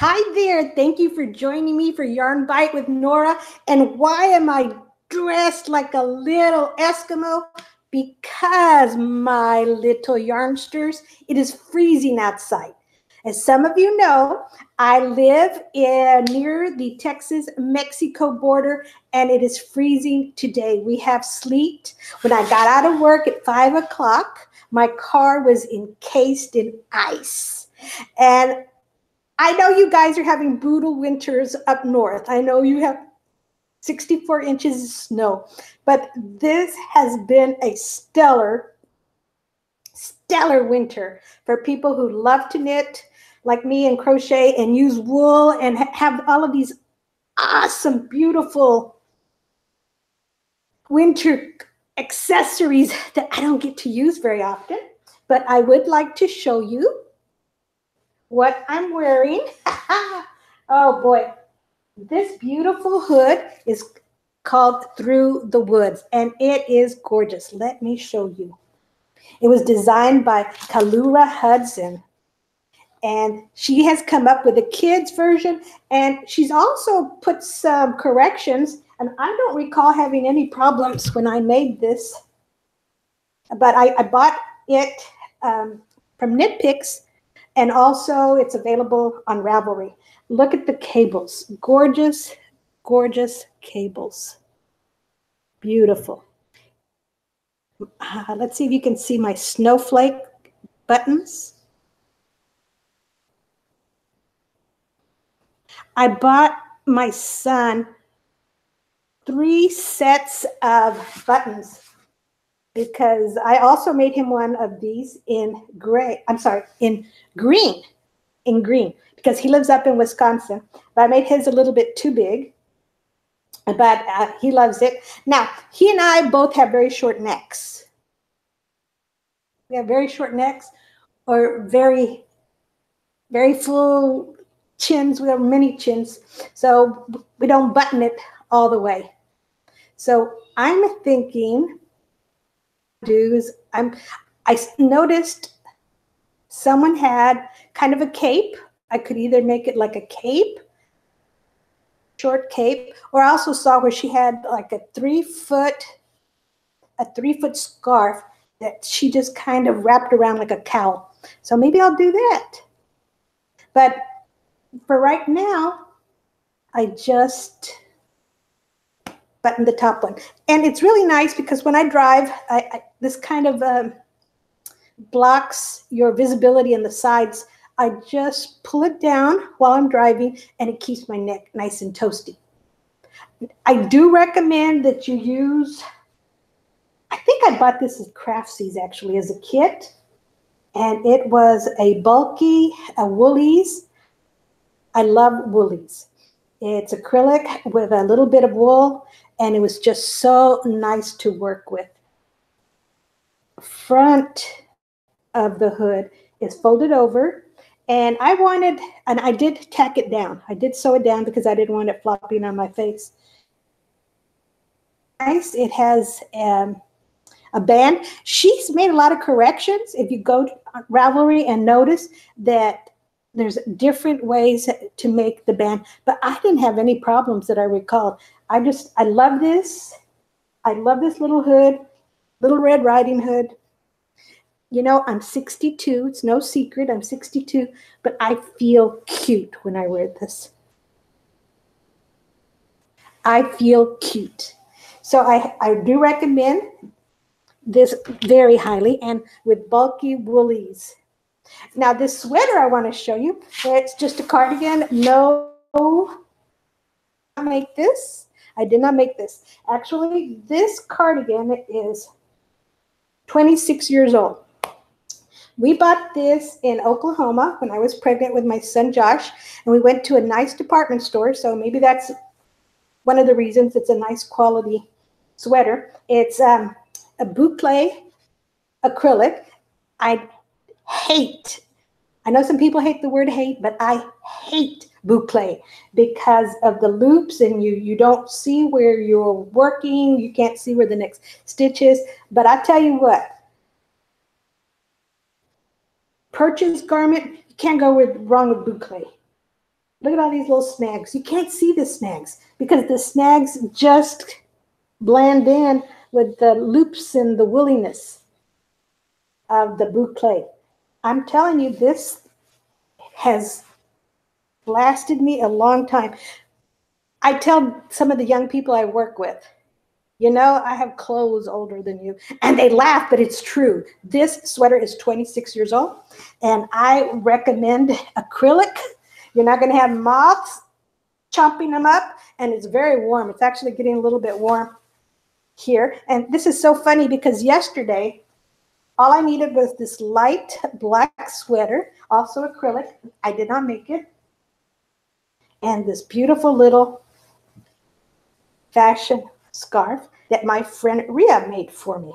Hi there. Thank you for joining me for Yarn Bite with Nora. And why am I dressed like a little Eskimo? Because my little yarnsters, it is freezing outside. As some of you know, I live near the Texas-Mexico border, and it is freezing today. We have sleet. When I got out of work at 5 o'clock, my car was encased in ice. And I know you guys are having brutal winters up north. I know you have 64 inches of snow, but this has been a stellar winter for people who love to knit like me and crochet and use wool and have all of these awesome, beautiful winter accessories that I don't get to use very often. But I would like to show you what I'm wearing. Oh boy, this beautiful hood is called Through the Woods, and it is gorgeous. Let me show you. It was designed by Kalura Hudson, and she has come up with a kid's version, and she's also put some corrections, and I don't recall having any problems when I made this, but I bought it from Knit Picks, and also it's available on Ravelry. Look at the cables. Gorgeous, gorgeous cables. Beautiful. Let's see if you can see my snowflake buttons. I bought my son 3 sets of buttons because I also made him one of these in green, because he lives up in Wisconsin. But I made his a little bit too big, but he loves it. Now, he and I both have very short necks. We have very short necks or very, very full chins. We have many chins, so we don't button it all the way. So I'm thinking, I noticed someone had kind of a cape. I could either make it like a cape, short cape, or I also saw where she had like a 3-foot scarf that she just kind of wrapped around like a cowl. So maybe I'll do that. But for right now, I just buttoned the top one. And it's really nice because when I drive, this kind of blocks your visibility in the sides. I just pull it down while I'm driving, and it keeps my neck nice and toasty. I do recommend that you use, I think I bought this at Craftsies actually as a kit, and it was a bulky, a Woolies. I love Woolies. It's acrylic with a little bit of wool, and it was just so nice to work with. Front of the hood is folded over, and I did tack it down. I did sew it down because I didn't want it flopping on my face. Nice. It has a band. She's made a lot of corrections. If you go to Ravelry and notice that there's different ways to make the band, but I didn't have any problems that I recall. I love this. I love this little hood, Little Red Riding Hood. You know, I'm 62. It's no secret. I'm 62, but I feel cute when I wear this. I feel cute. So I do recommend this very highly, and with bulky woolies. Now, this sweater I want to show you, it's just a cardigan. No, I did not make this. I did not make this. Actually, this cardigan is 26 years old. We bought this in Oklahoma when I was pregnant with my son Josh, and we went to a nice department store, so maybe that's one of the reasons it's a nice quality sweater. It's a boucle acrylic. I know some people hate the word hate, but I hate boucle because of the loops, and you don't see where you're working. You can't see where the next stitch is. But I tell you what, purchase garment, you can't go wrong with boucle. Look at all these little snags. You can't see the snags because the snags just blend in with the loops and the woolliness of the boucle. I'm telling you, this has lasted me a long time. I tell some of the young people I work with, you know, I have clothes older than you. And they laugh, but it's true. This sweater is 26 years old, and I recommend acrylic. You're not going to have moths chomping them up, and it's very warm. It's actually getting a little bit warm here. And this is so funny because yesterday, all I needed was this light black sweater, also acrylic. I did not make it. And this beautiful little fashion scarf that my friend Ria made for me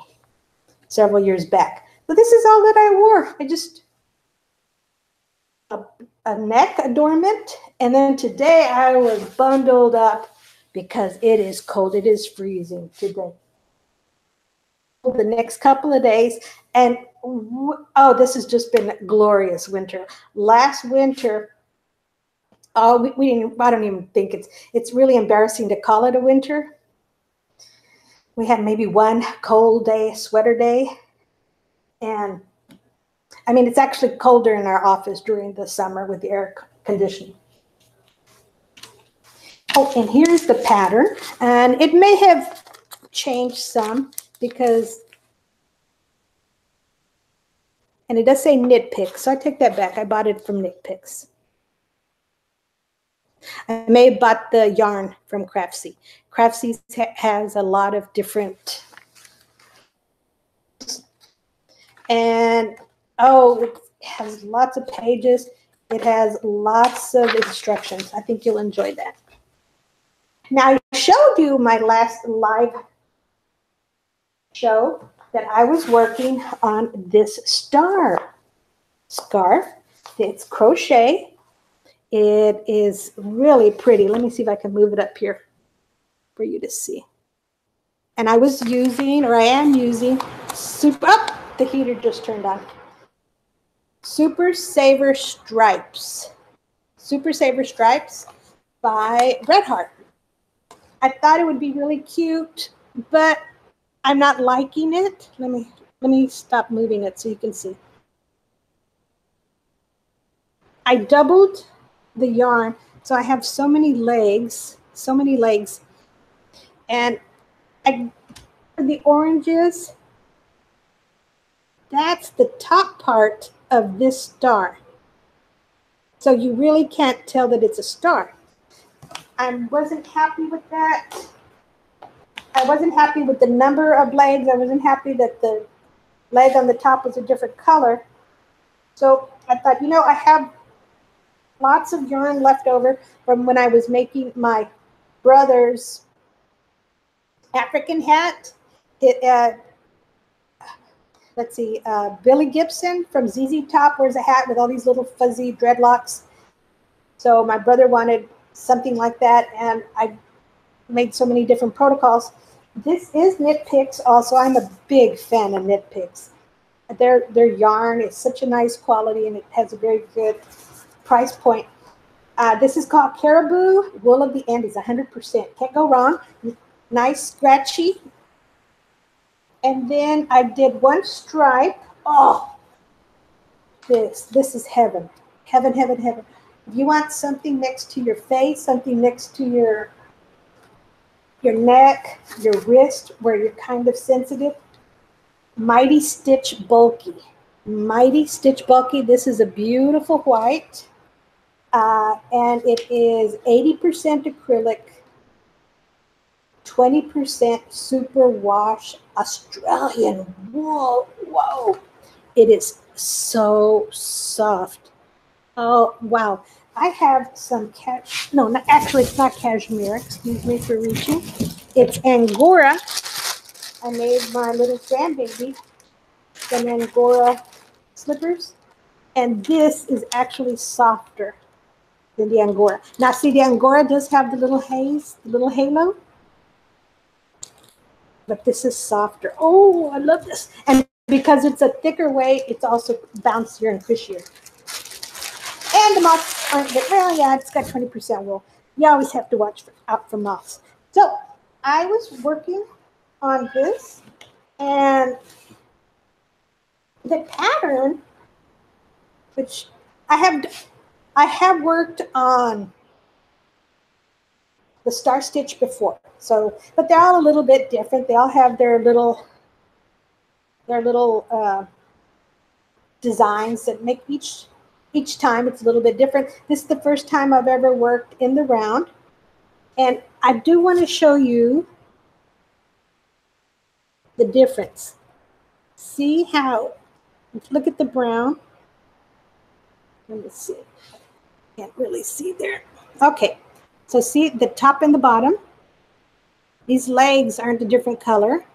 several years back. So this is all that I wore. I just, a neck adornment. And then today I was bundled up because it is cold. It is freezing today. The next couple of days. And oh, this has just been a glorious winter. Last winter, oh, we didn't, I don't even think it's really embarrassing to call it a winter. We had maybe one cold day, sweater day. And I mean, it's actually colder in our office during the summer with the air conditioning. Oh, and here's the pattern. And it may have changed some because, and it does say Knit Picks, so I take that back. I bought it from Knit Picks. I may have bought the yarn from Craftsy. Craftsy has a lot of different, and oh, it has lots of pages. It has lots of instructions. I think you'll enjoy that. Now, I showed you my last live show that I was working on this star scarf. It's crochet. It is really pretty. Let me see if I can move it up here for you to see. And I was using, or I am using, the heater just turned on. Super Saver Stripes. Super Saver Stripes by Red Heart. I thought it would be really cute, but I'm not liking it. Let me stop moving it so you can see. I doubled the yarn, so I have so many legs, and the oranges, that's the top part of this star. So you really can't tell that it's a star. I wasn't happy with that. I wasn't happy with the number of legs. I wasn't happy that the leg on the top was a different color. So I thought, you know, I have lots of yarn left over from when I was making my brother's African hat. Let's see, Billy Gibson from ZZ Top wears a hat with all these little fuzzy dreadlocks. So my brother wanted something like that, and I made so many different protocols. This is Knit Picks also. I'm a big fan of Knit Picks. Their yarn is such a nice quality, and it has a very good price point. This is called Caribou Wool of the Andes, 100%. Can't go wrong. Nice, scratchy. And then I did one stripe. Oh, this is heaven. Heaven, heaven, heaven. If you want something next to your face, something next to your neck, your wrist, where you're kind of sensitive, Mighty Stitch Bulky. Mighty Stitch Bulky. This is a beautiful white. And it is 80% acrylic, 20% superwash Australian wool. Whoa. It is so soft. Oh, wow. I have some actually it's not cashmere. Excuse me for reaching. It's Angora. I made my little grandbaby some Angora slippers. And this is actually softer than the Angora. Now see, the Angora does have the little haze, the little halo. But this is softer. Oh, I love this. And because it's a thicker weight, it's also bouncier and cushier. And the moths aren't good. Well, yeah, it's got 20% wool. You always have to watch out for moths. So I was working on this, and the pattern, which I have worked on the star stitch before. So, but they're all a little bit different. They all have their little designs that make each time it's a little bit different. This is the first time I've ever worked in the round, and I do want to show you the difference. See how, look at the brown. Let me see. Can't really see there. Okay, so see the top and the bottom. These legs aren't a different color.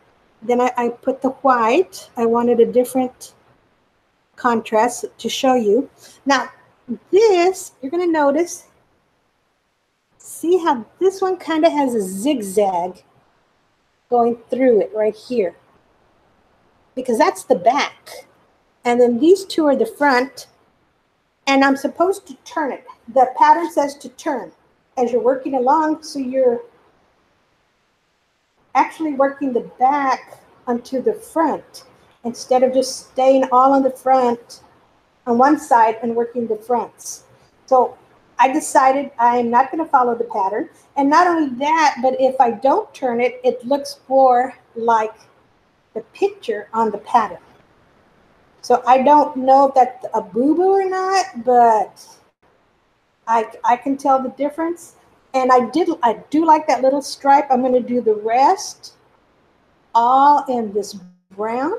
Then I put the white. I wanted a different contrast to show you. Now, this, you're going to notice, see how this one kind of has a zigzag going through it right here, because that's the back. And then these two are the front, and I'm supposed to turn it. The pattern says to turn as you're working along, so you're actually working the back onto the front instead of just staying all on the front on one side and working the fronts. So I decided I'm not going to follow the pattern. And not only that, but if I don't turn it, it looks more like the picture on the pattern. So I don't know if that's a boo-boo or not, but I can tell the difference. And I do like that little stripe. I'm going to do the rest all in this brown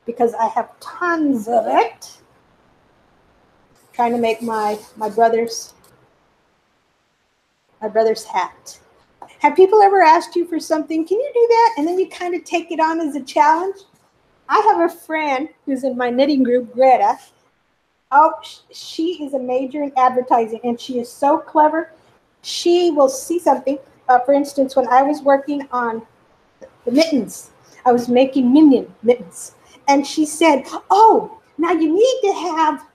because I have tons of it. Trying to make my brother's hat. Have people ever asked you for something? Can you do that? And then you kind of take it on as a challenge. I have a friend who's in my knitting group, Greta. Oh, she is a major in advertising, and she is so clever. She will see something. For instance, when I was working on the mittens, I was making minion mittens, and she said, "Oh, now you need to have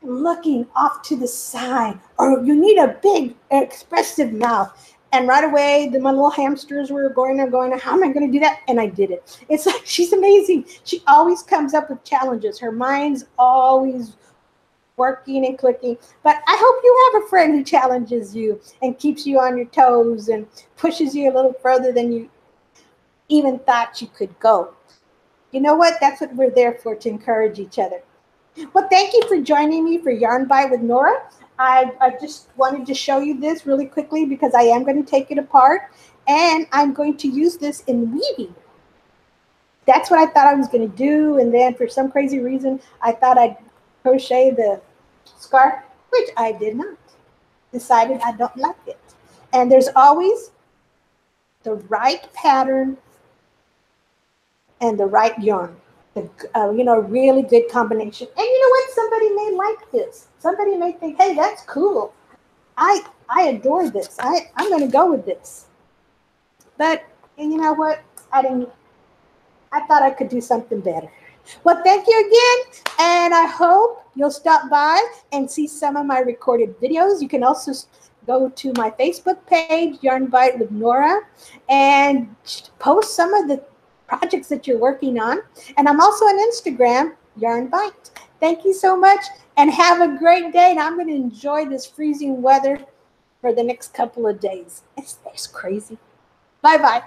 looking off to the side, or you need a big, expressive mouth." And right away, my little hamsters were going, how am I going to do that? And I did it. It's like, she's amazing. She always comes up with challenges. Her mind's always working and clicking. But I hope you have a friend who challenges you and keeps you on your toes and pushes you a little further than you even thought you could go. You know what? That's what we're there for, to encourage each other. Well, thank you for joining me for Yarn Bite with Nora. I just wanted to show you this really quickly because I am going to take it apart, and I'm going to use this in weaving. That's what I thought I was going to do, and then for some crazy reason, I thought I'd crochet the scarf, which I did not. Decided I don't like it. And there's always the right pattern and the right yarn. Really good combination. And you know what? Somebody may like this. Somebody may think, hey, that's cool. I adore this. I'm going to go with this. But, and you know what? I thought I could do something better. Well, thank you again. And I hope you'll stop by and see some of my recorded videos. You can also go to my Facebook page, Yarn Bite with Nora, and post some of the projects that you're working on. And I'm also on Instagram, Yarn Bite. Thank you so much, and have a great day. And I'm going to enjoy this freezing weather for the next couple of days. It's crazy. Bye-bye.